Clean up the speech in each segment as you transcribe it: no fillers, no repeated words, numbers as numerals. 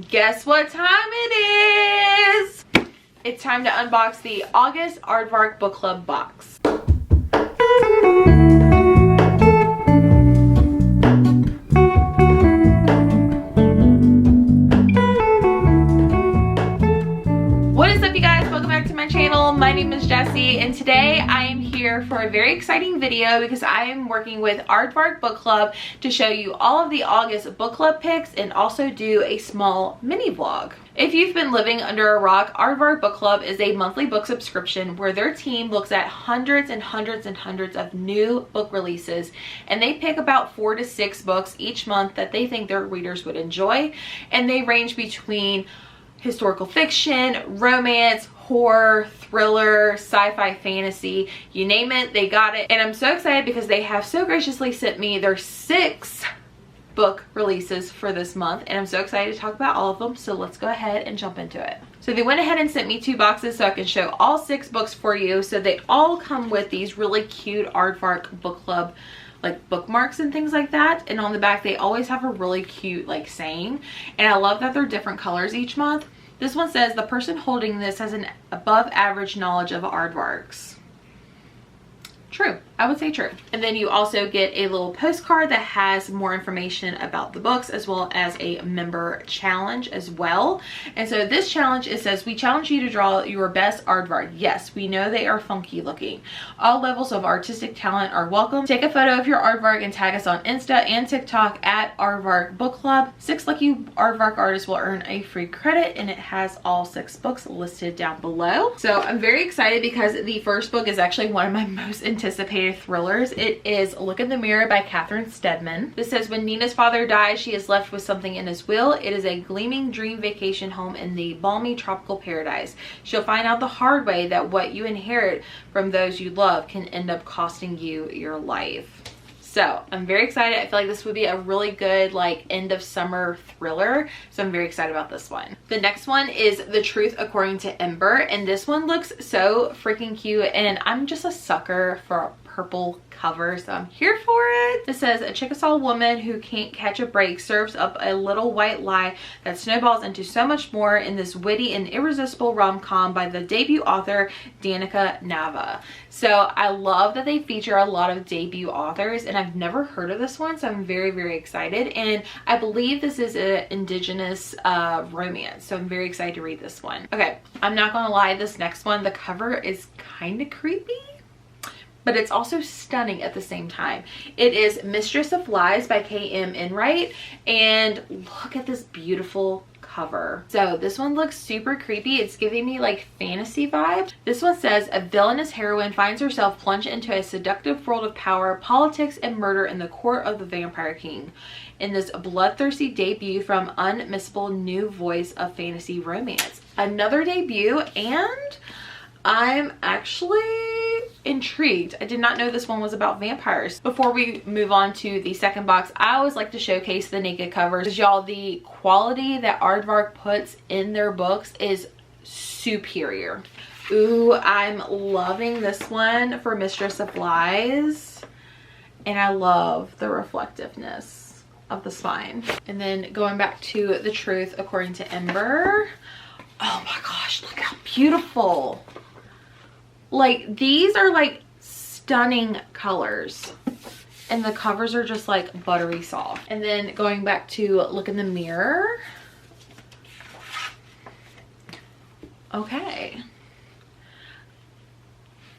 Guess what time it is? It's time to unbox the August Aardvark Book Club box. What is up, you guys? Welcome back to my channel. My name is Jessie, and today I am here for a very exciting video because I am working with Aardvark Book Club to show you all of the August book club picks and also do a small mini vlog. If you've been living under a rock, Aardvark Book Club is a monthly book subscription where their team looks at hundreds and hundreds and hundreds of new book releases, and they pick about 4 to 6 books each month that they think their readers would enjoy, and they range between historical fiction, romance, horror, thriller, sci-fi, fantasy, you name it, they got it. And I'm so excited because they have so graciously sent me their 6 book releases for this month, and I'm so excited to talk about all of them, so let's go ahead and jump into it. So they went ahead and sent me 2 boxes so I can show all 6 books for you. So they all come with these really cute Aardvark Book Club like bookmarks and things like that, and on the back they always have a really cute like saying, and I love that they're different colors each month. This one says, the person holding this has an above average knowledge of aardvarks. True, I would say true. And then you also get a little postcard that has more information about the books, as well as a member challenge as well. And so this challenge, it says, we challenge you to draw your best aardvark. Yes, we know they are funky looking. All levels of artistic talent are welcome. Take a photo of your aardvark and tag us on Insta and TikTok at Aardvark Book Club. 6 lucky aardvark artists will earn a free credit, and it has all 6 books listed down below. So I'm very excited because the first book is actually one of my most anticipated thrillers. It is Look in the Mirror by Catherine Steadman. This says, when Nina's father dies, she is left with something in his will. It is a gleaming dream vacation home in the balmy tropical paradise. She'll find out the hard way that what you inherit from those you love can end up costing you your life. So I'm very excited. I feel like this would be a really good like end of summer thriller. So I'm very excited about this one. The next one is The Truth According to Ember. And this one looks so freaking cute. And I'm just a sucker for a purple cover, so I'm here for it. This says, a Chickasaw woman who can't catch a break serves up a little white lie that snowballs into so much more in this witty and irresistible rom-com by the debut author Danica Nava. So I love that they feature a lot of debut authors, and I've never heard of this one, so I'm very, very excited. And I believe this is an indigenous romance, so I'm very excited to read this one. Okay, I'm not gonna lie, this next one, the cover is kind of creepy, but it's also stunning at the same time. It is Mistress of Lies by K.M. Enright, and look at this beautiful cover. So this one looks super creepy. It's giving me like fantasy vibes. This one says, a villainous heroine finds herself plunged into a seductive world of power, politics, and murder in the court of the Vampire King. In this bloodthirsty debut from unmissable new voice of fantasy romance. Another debut, and I'm actually intrigued. I did not know this one was about vampires. Before we move on to the second box, I always like to showcase the naked covers. Y'all, the quality that Aardvark puts in their books is superior. Ooh, I'm loving this one for Mistress of Lies. And I love the reflectiveness of the spine. And then going back to The Truth According to Ember. Oh my gosh, look how beautiful. Like, these are like stunning colors, and the covers are just like buttery soft. And then going back to Look in the Mirror. Okay,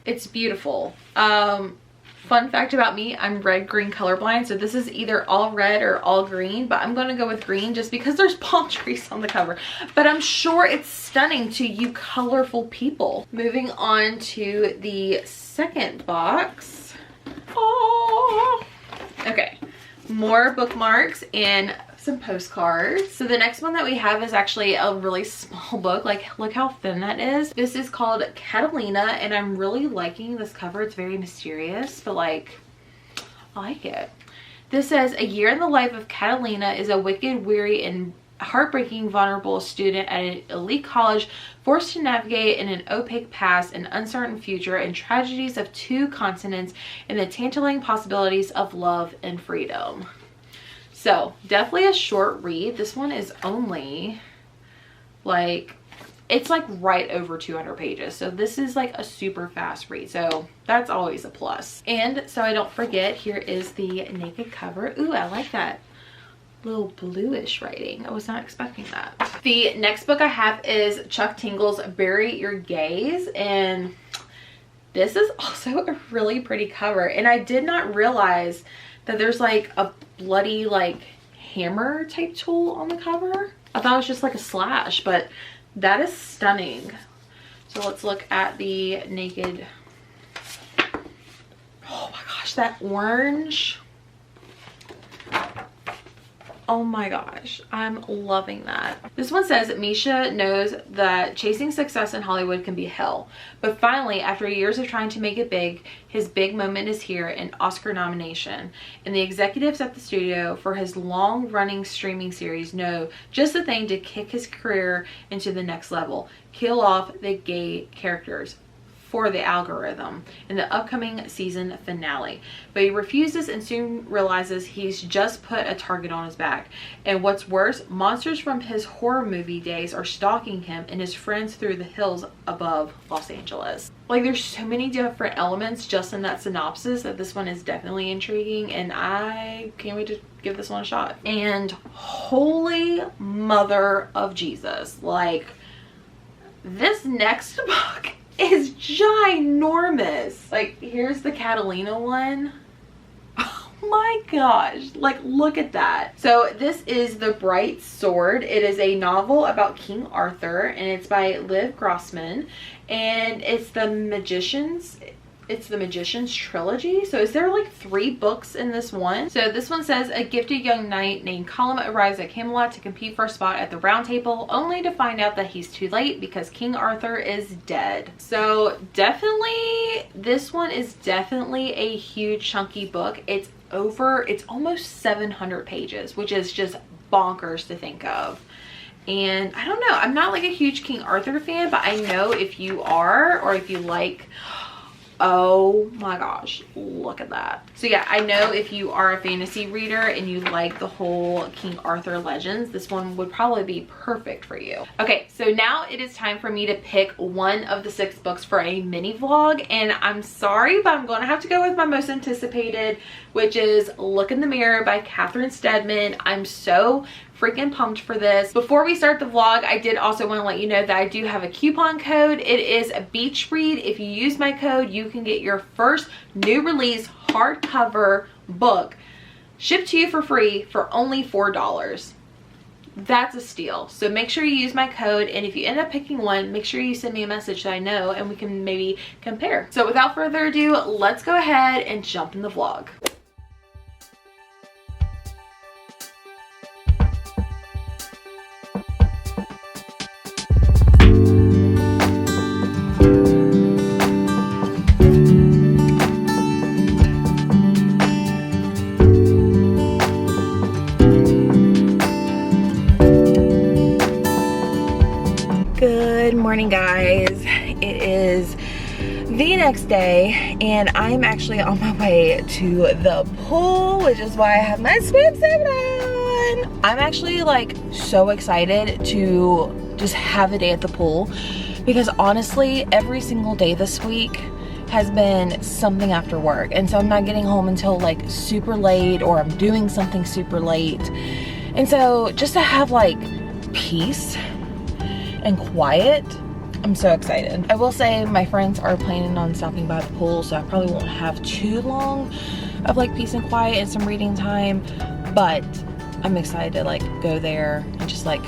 it's beautiful. Fun fact about me, I'm red-green colorblind, so this is either all red or all green, but I'm gonna go with green just because there's palm trees on the cover. But I'm sure it's stunning to you colorful people. Moving on to the second box. Oh, okay, more bookmarks and some postcards. So the next one that we have is actually a really small book. Like, look how thin that is. This is called Catalina, and I'm really liking this cover. It's very mysterious, but like, I like it. This says, a year in the life of Catalina is a wicked, weary, and heartbreaking vulnerable student at an elite college, forced to navigate in an opaque past, an uncertain future, and tragedies of 2 continents, and the tantalizing possibilities of love and freedom. So definitely a short read. This one is only like, it's like right over 200 pages. So this is like a super fast read. So that's always a plus. And so I don't forget, here is the naked cover. Ooh, I like that little bluish writing. I was not expecting that. The next book I have is Chuck Tingle's Bury Your Gaze. And this is also a really pretty cover. And I did not realize that there's like a bloody like hammer type tool on the cover. I thought it was just like a slash, but that is stunning. So let's look at the naked. Oh my gosh, that orange. Oh my gosh, I'm loving that. This one says, Misha knows that chasing success in Hollywood can be hell. But finally, after years of trying to make it big, his big moment is here, an Oscar nomination. And the executives at the studio for his long-running streaming series know just the thing to kick his career into the next level. Kill off the gay characters for the algorithm in the upcoming season finale, but he refuses and soon realizes he's just put a target on his back. And what's worse, monsters from his horror movie days are stalking him and his friends through the hills above Los Angeles. Like, there's so many different elements just in that synopsis that this one is definitely intriguing, and I can't wait to give this one a shot. And holy mother of Jesus, like, this next book is ginormous. Like, here's the Catalina one. Oh my gosh, like, look at that. So this is The Bright Sword. It is a novel about King Arthur, and it's by Liv Grossman, and it's the Magician's trilogy. So is there like 3 books in this one? So this one says, a gifted young knight named Colum arrives at Camelot to compete for a spot at the Round Table, only to find out that he's too late because King Arthur is dead. So definitely, this one is definitely a huge chunky book. It's almost 700 pages, which is just bonkers to think of. And I don't know, I'm not like a huge King Arthur fan, but I know if you are, or if you like, oh my gosh, look at that. So yeah, I know if you are a fantasy reader and you like the whole King Arthur legends, this one would probably be perfect for you. Okay, so now it is time for me to pick one of the 6 books for a mini vlog, and I'm sorry, but I'm gonna have to go with my most anticipated, which is Look in the Mirror by Catherine Steadman. I'm so freaking pumped for this. Before we start the vlog, I did also want to let you know that I do have a coupon code. It is a BEACHREAD. If you use my code, you can get your first new release hardcover book shipped to you for free for only $4. That's a steal. So make sure you use my code, and if you end up picking one, make sure you send me a message so I know and we can maybe compare. So without further ado, let's go ahead and jump in the vlog. Good morning, guys. It is the next day and I'm actually on my way to the pool, which is why I have my swimsuit on. I'm actually like so excited to just have a day at the pool, because honestly every single day this week has been something after work, and so I'm not getting home until like super late, or I'm doing something super late. And so just to have like peace and quiet, I'm so excited. I will say my friends are planning on stopping by the pool, so I probably won't have too long of like peace and quiet and some reading time, but I'm excited to like go there and just like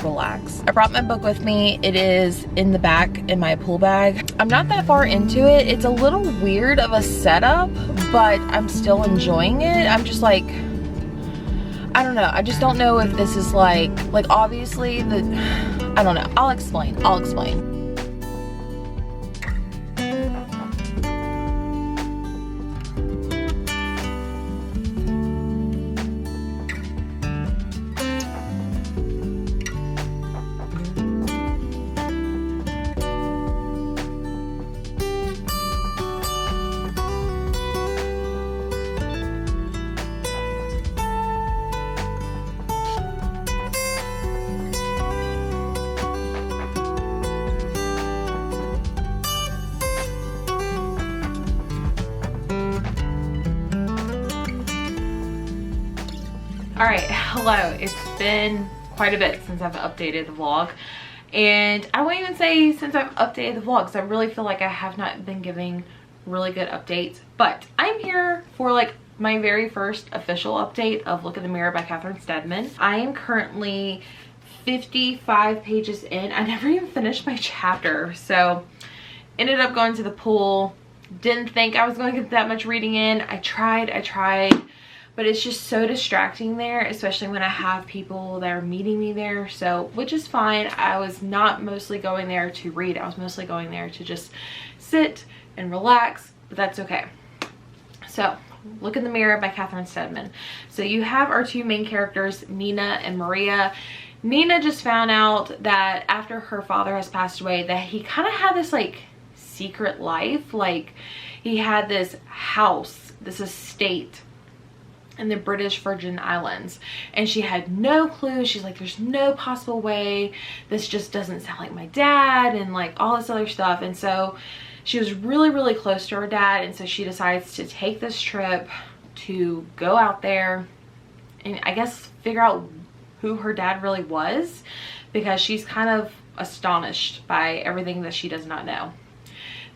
relax. I brought my book with me. It is in the back in my pool bag. I'm not that far into it. It's a little weird of a setup, but I'm still enjoying it. I'm just like, I don't know. I just don't know if this is like obviously I don't know. I'll explain. Alright, hello. It's been quite a bit since I've updated the vlog. And I won't even say since I've updated the vlog, because I really feel like I have not been giving really good updates. But I'm here for like my very first official update of Look in the Mirror by Catherine Steadman. I am currently 55 pages in. I never even finished my chapter. So ended up going to the pool. Didn't think I was going to get that much reading in. I tried. But it's just so distracting there, especially when I have people that are meeting me there. So, which is fine. I was not mostly going there to read. I was mostly going there to just sit and relax, but that's okay. So, Look in the Mirror by Catherine Steadman. So you have our two main characters, Nina and Maria. Nina just found out that after her father has passed away, that he kind of had this like secret life. Like he had this house, this estate in the British Virgin Islands, and she had no clue. She's like, there's no possible way, this just doesn't sound like my dad, and like all this other stuff. And so she was really close to her dad, and so she decides to take this trip to go out there and I guess figure out who her dad really was, because she's kind of astonished by everything that she does not know.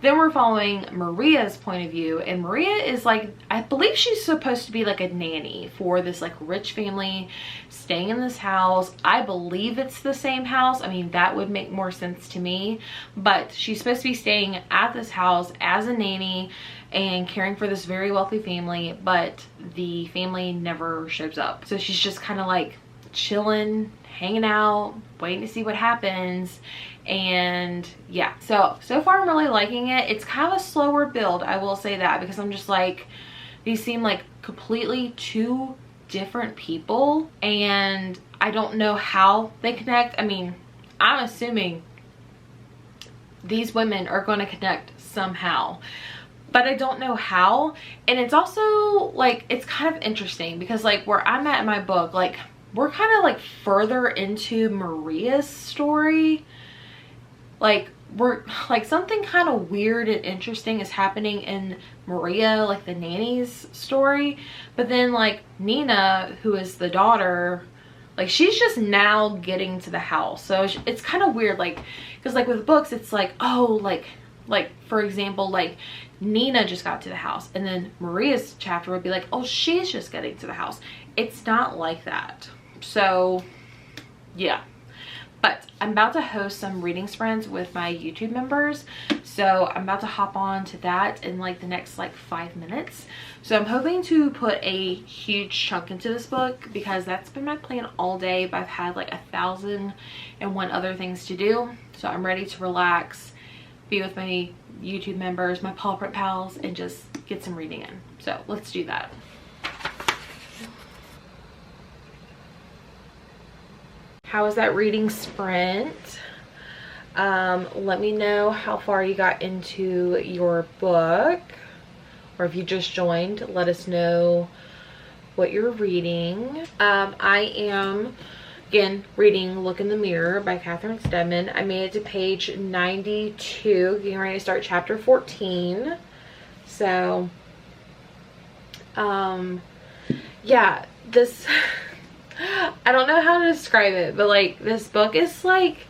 Then we're following Maria's point of view, and Maria is like, I believe she's supposed to be like a nanny for this like rich family staying in this house. I believe it's the same house. I mean, that would make more sense to me, but she's supposed to be staying at this house as a nanny and caring for this very wealthy family, but the family never shows up. So she's just kind of like chilling, hanging out, waiting to see what happens. And yeah, so far I'm really liking it. It's kind of a slower build, I will say that, because I'm just like, these seem like completely two different people, and I don't know how they connect. I mean, I'm assuming these women are going to connect somehow, but I don't know how. And it's also like, it's kind of interesting because like where I'm at in my book, like we're kind of like further into Maria's story. Like we're like, something kind of weird and interesting is happening in Maria, like the nanny's story. But then like Nina, who is the daughter, like she's just now getting to the house. So it's kind of weird, like, because like with books it's like, oh, like for example, like Nina just got to the house, and then Maria's chapter would be like, oh, she's just getting to the house. It's not like that. So yeah. But I'm about to host some reading sprints with my YouTube members, so I'm about to hop on to that in like the next like 5 minutes. So I'm hoping to put a huge chunk into this book, because that's been my plan all day, but I've had like 1,001 other things to do. So I'm ready to relax, be with my YouTube members, my paw print pals, and just get some reading in. So let's do that. How was that reading sprint? Let me know how far you got into your book, or if you just joined, let us know what you're reading. I am, again, reading Look in the Mirror by Catherine Steadman. I made it to page 92, getting ready to start chapter 14. So, yeah, this... I don't know how to describe it, but like this book is like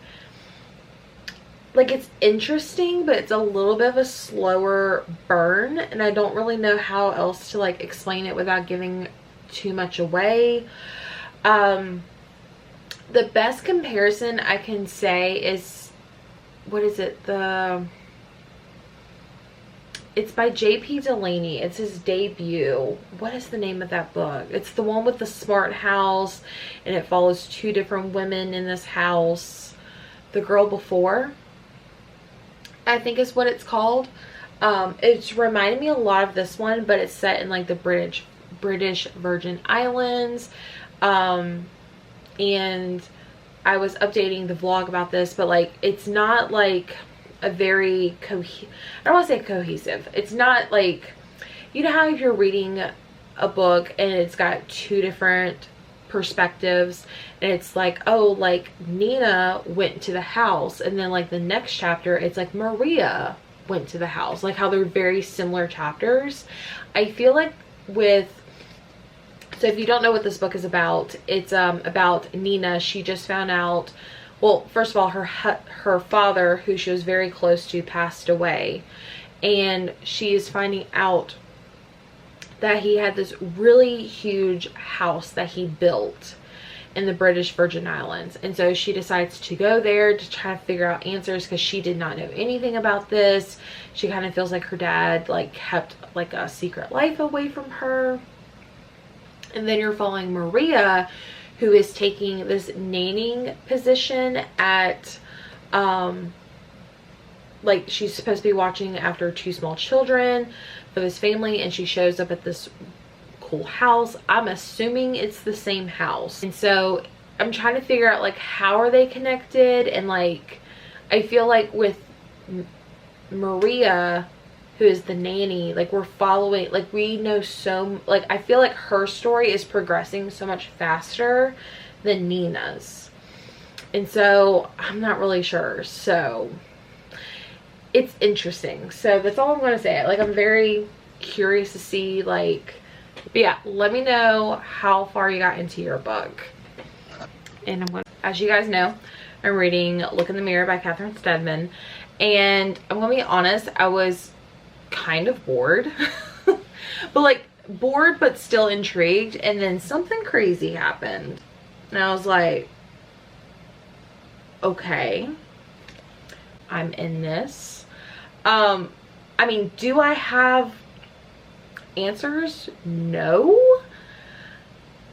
it's interesting, but it's a little bit of a slower burn, and I don't really know how else to like explain it without giving too much away. The best comparison I can say is, what is it, it's by J.P. Delaney. It's his debut. What is the name of that book? It's the one with the smart house, and it follows two different women in this house. The Girl Before, I think is what it's called. It's reminded me a lot of this one, but it's set in like the British Virgin Islands. And I was updating the vlog about this, but like it's not like a very I don't want to say cohesive. It's not like, you know how if you're reading a book and it's got two different perspectives, and it's like, oh, like Nina went to the house, and then like the next chapter it's like Maria went to the house, like how they're very similar chapters. I feel like with So if you don't know what this book is about, it's about Nina. She just found out, well, first of all, her father, who she was very close to, passed away. And she is finding out that he had this really huge house that he built in the British Virgin Islands. And so she decides to go there to try to figure out answers, because she did not know anything about this. She kind of feels like her dad like kept like a secret life away from her. And then you're following Maria, who is taking this nannying position at like, she's supposed to be watching after 2 small children for this family, and she shows up at this cool house. I'm assuming it's the same house. And so I'm trying to figure out like, how are they connected? And like, I feel like with Maria, who is the nanny, like, we're following, like, we know so, like, I feel like her story is progressing so much faster than Nina's. And so I'm not really sure. So it's interesting. So that's all I'm going to say. Like, I'm very curious to see, like, but yeah, let me know how far you got into your book. And I'm going to, as you guys know, I'm reading Look in the Mirror by Catherine Steadman. And I'm going to be honest, I was kind of bored. But like, bored but still intrigued. And then something crazy happened. And I was like, okay, I'm in this. I mean, do I have answers? No.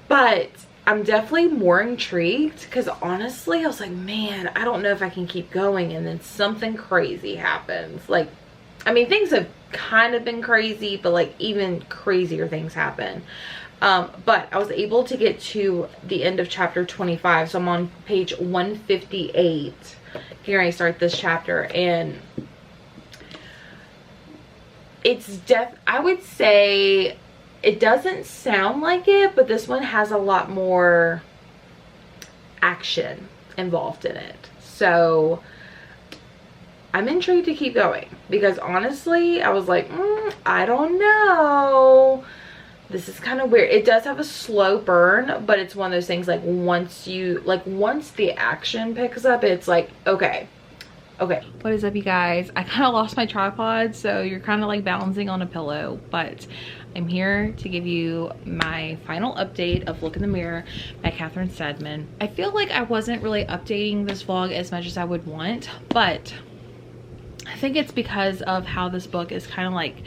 But I'm definitely more intrigued, because honestly, I was like, man, I don't know if I can keep going. And then something crazy happens. Like, I mean, things have kind of been crazy, but like even crazier things happen. But I was able to get to the end of chapter 25. So I'm on page 158. Here I start this chapter, and it's I would say it doesn't sound like it, but this one has a lot more action involved in it. So I'm intrigued to keep going, because honestly, I was like, I don't know. This is kind of weird. It does have a slow burn, but it's one of those things, like, once the action picks up, it's like, okay. What is up, you guys? I kind of lost my tripod, so you're kind of like balancing on a pillow, but I'm here to give you my final update of Look in the Mirror by Catherine Steadman. I feel like I wasn't really updating this vlog as much as I would want, but I think it's because of how this book is kind of like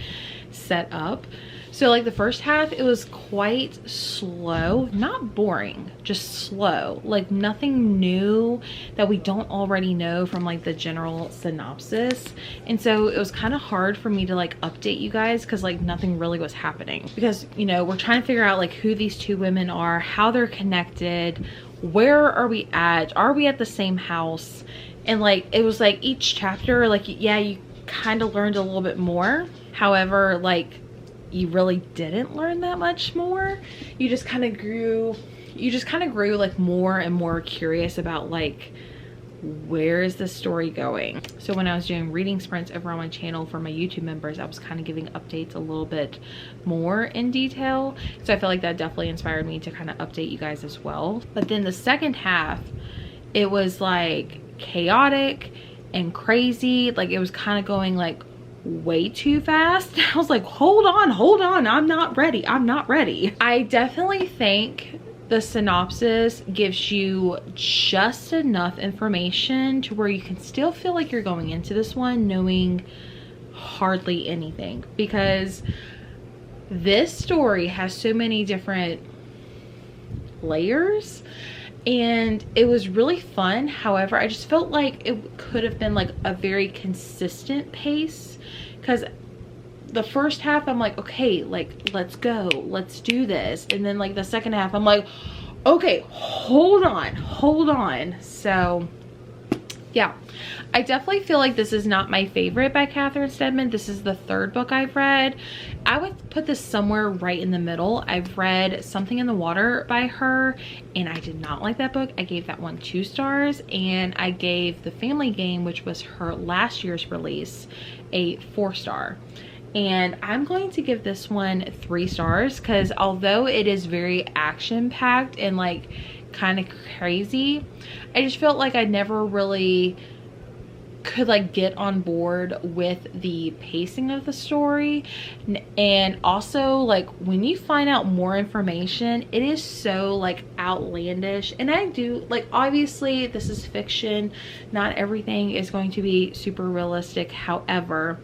set up. So like the first half, it was quite slow, not boring, just slow, like nothing new that we don't already know from like the general synopsis. And so it was kind of hard for me to like update you guys, because like nothing really was happening, because, you know, we're trying to figure out like who these 2 women are, how they're connected, where are we at the same house. And like, it was like each chapter, like, yeah, you kind of learned a little bit more. However, like, you really didn't learn that much more. You just kind of grew like more and more curious about like, where is this story going. So when I was doing reading sprints over on my channel for my YouTube members, I was kind of giving updates a little bit more in detail. So I feel like that definitely inspired me to kind of update you guys as well. But then the second half, it was like chaotic and crazy. Like, it was kind of going like way too fast. I was like, hold on, I'm not ready. I definitely think the synopsis gives you just enough information to where you can still feel like you're going into this one knowing hardly anything, because this story has so many different layers. And it was really fun. However, I just felt like it could have been like a very consistent pace, because the first half I'm like, okay, like, let's go, let's do this. And then like the second half I'm like, okay, hold on. So yeah, I definitely feel like this is not my favorite by Catherine Steadman. This is the 3rd book I've read. I would put this somewhere right in the middle. I've read Something in the Water by her, and I did not like that book. I gave that one 2 stars, and I gave The Family Game, which was her last year's release, a 4 star. and I'm going to give this one 3 stars because although it is very action packed and like kind of crazy, I just felt like I never really could like get on board with the pacing of the story. And also, like, when you find out more information, it is so like outlandish. And I do like, obviously this is fiction, not everything is going to be super realistic. However,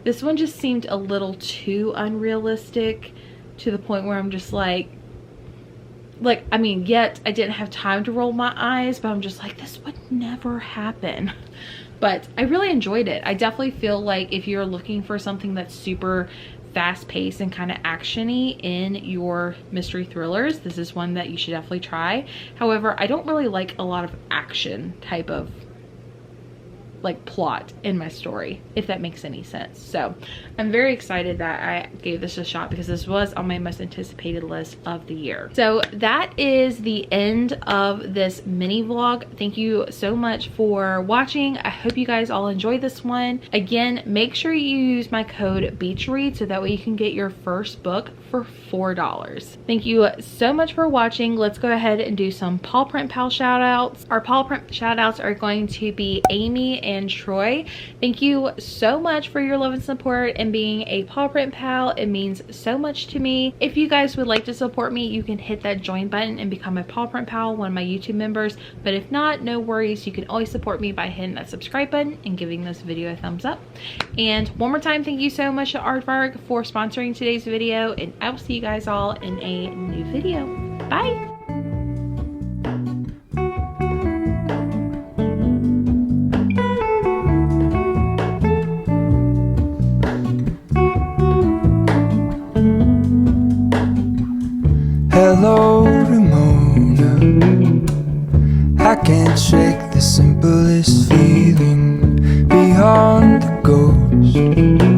this one just seemed a little too unrealistic to the point where I'm just like I mean, yet I didn't have time to roll my eyes, but I'm just like, this would never happen. But I really enjoyed it. I definitely feel like if you're looking for something that's super fast-paced and kind of action-y in your mystery thrillers, this is one that you should definitely try. However, I don't really like a lot of action type of like plot in my story, if that makes any sense. So I'm very excited that I gave this a shot because this was on my most anticipated list of the year. So that is the end of this mini vlog. Thank you so much for watching. I hope you guys all enjoyed this one. Again, make sure you use my code BEACHREAD so that way you can get your first book for $4. Thank you so much for watching. Let's go ahead and do some paw print pal shout outs. Our paw print shout outs are going to be Amy and Troy. Thank you so much for your love and support and being a paw print pal. It means so much to me. If you guys would like to support me, you can hit that join button and become a paw print pal, one of my YouTube members. But if not, no worries, you can always support me by hitting that subscribe button and giving this video a thumbs up. And one more time, thank you so much to Aardvark for sponsoring today's video, and I will see you guys all in a new video. Bye. Hello, Ramona. I can't shake the simplest feeling beyond the ghost.